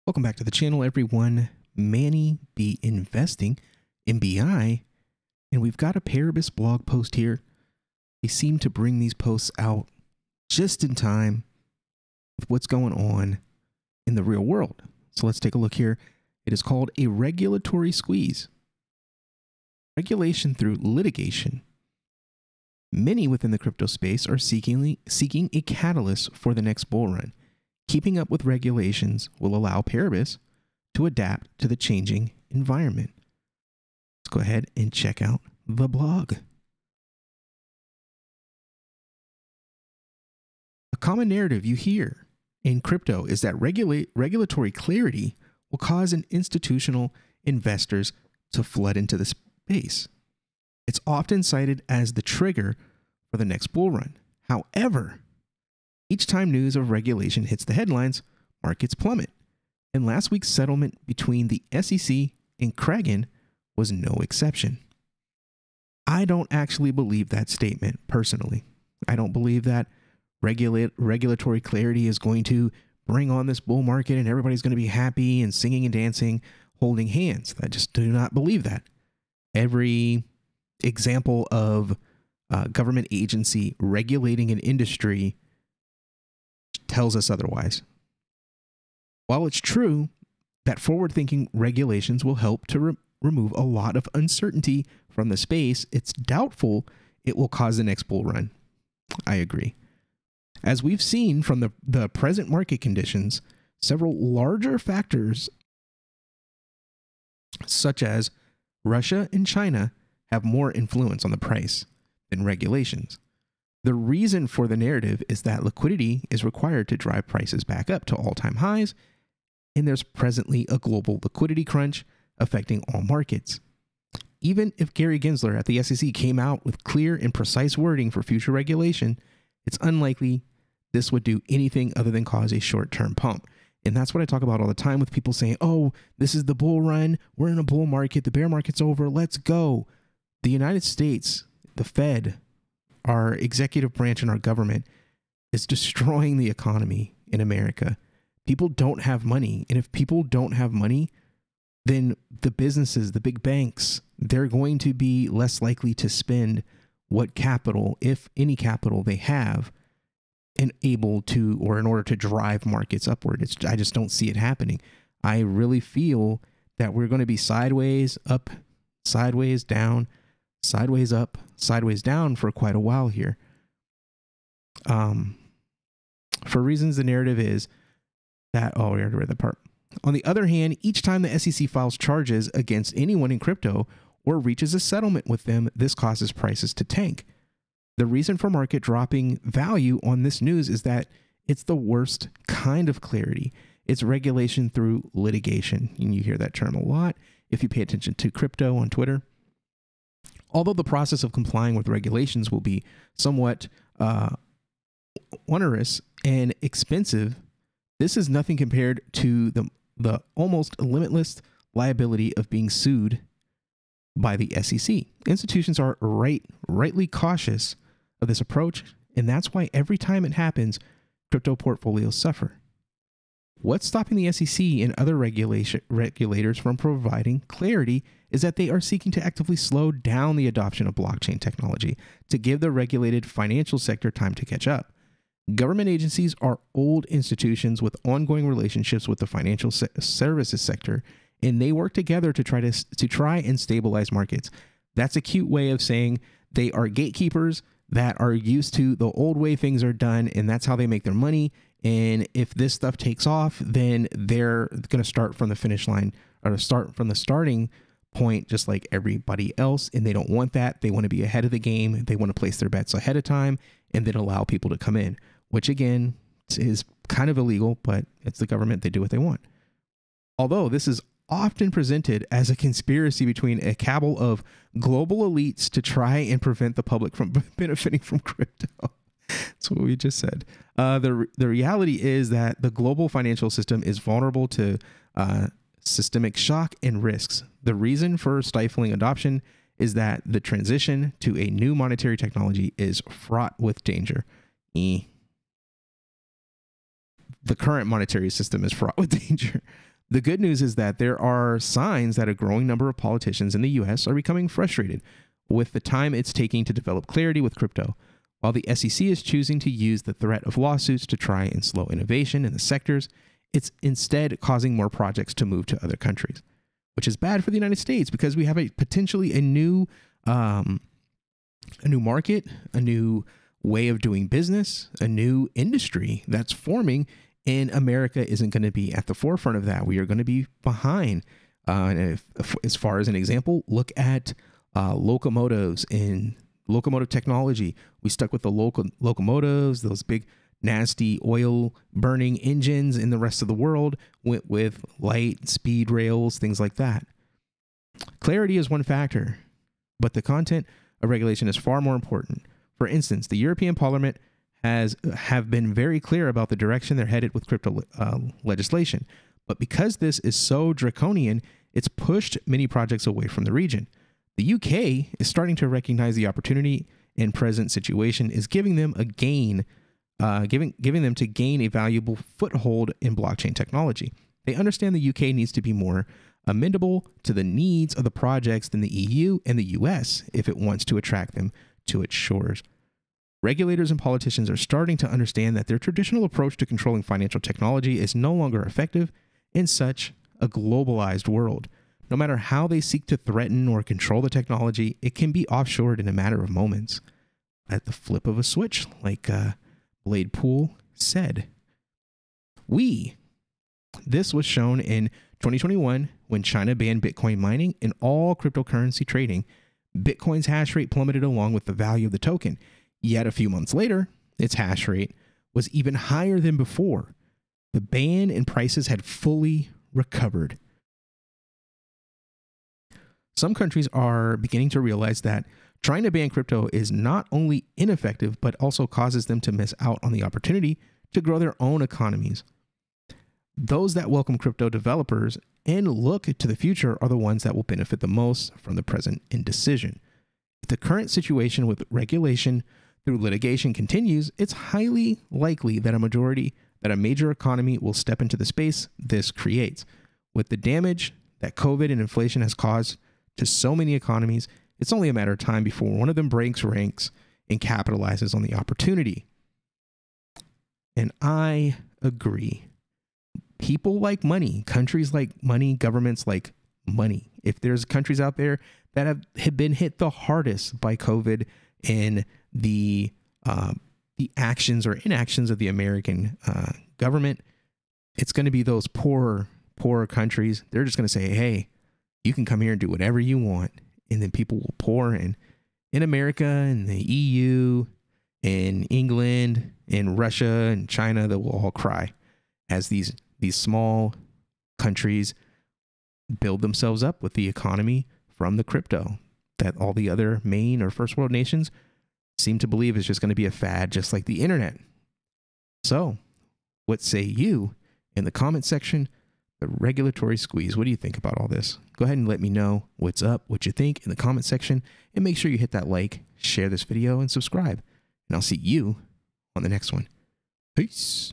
Welcome back to the channel, everyone. Manny be investing in BI, and we've got a Paribus blog post here. They seem to bring these posts out just in time with what's going on in the real world. So let's take a look here. It is called a regulatory squeeze. Regulation through litigation. Many within the crypto space are seeking a catalyst for the next bull run. Keeping up with regulations will allow Paribus to adapt to the changing environment. Let's go ahead and check out the blog. A common narrative you hear in crypto is that regulatory clarity will cause institutional investors to flood into the space. It's often cited as the trigger for the next bull run. However, each time news of regulation hits the headlines, markets plummet. And last week's settlement between the SEC and Cardano was no exception. I don't actually believe that statement personally. I don't believe that regulatory clarity is going to bring on this bull market and everybody's going to be happy and singing and dancing, holding hands. I just do not believe that. Every example of government agency regulating an industry tells us otherwise. While it's true that forward-thinking regulations will help to remove a lot of uncertainty from the space, it's doubtful it will cause the next bull run. I agree. As we've seen from the present market conditions, several larger factors, such as Russia and China, have more influence on the price than regulations. The reason for the narrative is that liquidity is required to drive prices back up to all-time highs, and there's presently a global liquidity crunch affecting all markets. Even if Gary Gensler at the SEC came out with clear and precise wording for future regulation, it's unlikely this would do anything other than cause a short-term pump. And that's what I talk about all the time with people saying, oh, this is the bull run, we're in a bull market, the bear market's over, let's go. The United States, the Fed, our executive branch and our government is destroying the economy in America. People don't have money. And if people don't have money, then the businesses, the big banks, they're going to be less likely to spend what capital, if any capital they have, and able to, or in order to drive markets upward. I just don't see it happening. I really feel that we're going to be sideways up, sideways down, sideways up, sideways down for quite a while here. For reasons, the narrative is that, oh, we already read that part. On the other hand, each time the SEC files charges against anyone in crypto or reaches a settlement with them, this causes prices to tank. The reason for market dropping value on this news is that it's the worst kind of clarity. It's regulation through litigation. And you hear that term a lot if you pay attention to crypto on Twitter. Although the process of complying with regulations will be somewhat onerous and expensive, this is nothing compared to the almost limitless liability of being sued by the SEC. Institutions are rightly cautious of this approach, and that's why every time it happens, crypto portfolios suffer. What's stopping the SEC and other regulators from providing clarity is that they are seeking to actively slow down the adoption of blockchain technology to give the regulated financial sector time to catch up. Government agencies are old institutions with ongoing relationships with the financial services sector, and they work together to try and stabilize markets. That's a cute way of saying they are gatekeepers that are used to the old way things are done, and that's how they make their money. And if this stuff takes off, then they're going to start from the finish line, or start from the starting point, just like everybody else. And they don't want that. They want to be ahead of the game. They want to place their bets ahead of time and then allow people to come in, which again is kind of illegal, but it's the government. They do what they want. Although this is often presented as a conspiracy between a cabal of global elites to try and prevent the public from benefiting from crypto. That's what we just said. The reality is that the global financial system is vulnerable to systemic shock and risks. The reason for stifling adoption is that the transition to a new monetary technology is fraught with danger. The current monetary system is fraught with danger. The good news is that there are signs that a growing number of politicians in the US are becoming frustrated with the time it's taking to develop clarity with crypto, while the SEC is choosing to use the threat of lawsuits to try and slow innovation in the sectors. It's instead causing more projects to move to other countries, which is bad for the United States because we have potentially a new market, a new way of doing business, a new industry that's forming, and America isn't going to be at the forefront of that. We are going to be behind. And as far as an example, look at locomotives and locomotive technology. We stuck with the locomotives, those big nasty oil burning engines, in the rest of the world went with light speed rails, things like that. Clarity is one factor, but the content of regulation is far more important. For instance, the European Parliament have been very clear about the direction they're headed with crypto legislation, but because this is so draconian, it's pushed many projects away from the region. The UK is starting to recognize the opportunity and present situation is giving them a gain, giving them to gain a valuable foothold in blockchain technology. They understand the UK needs to be more amenable to the needs of the projects than the EU and the US if it wants to attract them to its shores. Regulators and politicians are starting to understand that their traditional approach to controlling financial technology is no longer effective in such a globalized world. No matter how they seek to threaten or control the technology, it can be offshored in a matter of moments, at the flip of a switch, like Blade Pool said. This was shown in 2021 when China banned Bitcoin mining and all cryptocurrency trading. Bitcoin's hash rate plummeted along with the value of the token. Yet a few months later, its hash rate was even higher than before. The ban and prices had fully recovered. Some countries are beginning to realize that trying to ban crypto is not only ineffective, but also causes them to miss out on the opportunity to grow their own economies. Those that welcome crypto developers and look to the future are the ones that will benefit the most from the present indecision. If the current situation with regulation through litigation continues, it's highly likely that a major economy will step into the space this creates. With the damage that COVID and inflation has caused to so many economies, it's only a matter of time before one of them breaks ranks and capitalizes on the opportunity. And I agree. People like money, countries like money, governments like money. If there's countries out there that have been hit the hardest by COVID and the actions or inactions of the American government, it's going to be those poorer countries. They're just going to say, hey, you can come here and do whatever you want. And then people will pour in America and the EU and England and Russia and China that will all cry as these small countries build themselves up with the economy from the crypto that all the other main or first world nations seem to believe is just going to be a fad, just like the internet. So what say you in the comment section? The regulatory squeeze. What do you think about all this? Go ahead and let me know what's up, what you think in the comment section, and make sure you hit that like, share this video, and subscribe. And I'll see you on the next one. Peace.